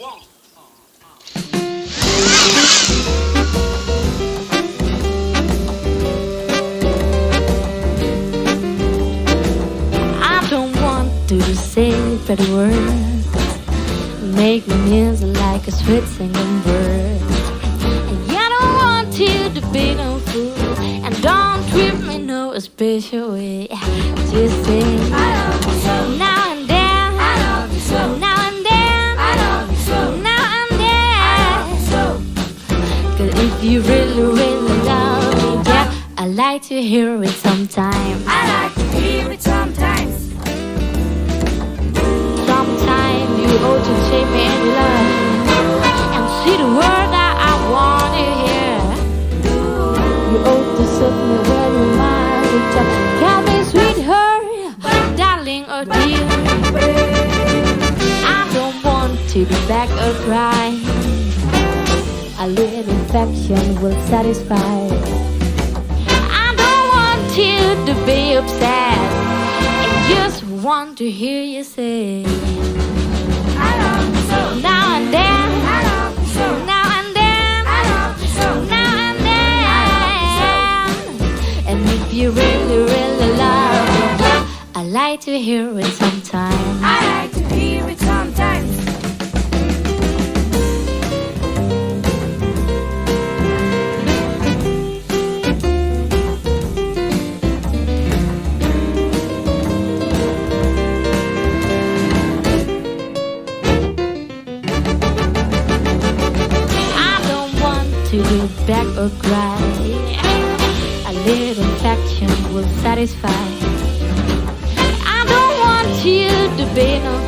I don't want to say pretty words, make me music like a sweet singing bird. And I don't want you to be no fool, and don't treat me no special way. Just say I love you so. Now and then I love you so. Now and then I love you so. Now and then I love you so. 'Cause if you really, really love me, yeah, I like to hear it sometimes. I like to hear it sometimes. Sometimes you ought to take me in love and see the word that I want to hear. You ought to set me where you mind to talk. Tell me, sweetheart, darling or dear, I don't want to be back or cry. A little affection will satisfy. I don't want you to be upset. I just want to hear you say I love you so. now and then. I love you so. Now and then. I love you so. Now and then. And if you really, really love me, I like to hear it sometimes. I like to hear it sometimes. To be back or cry, a little affection will satisfy. I don't want you to be no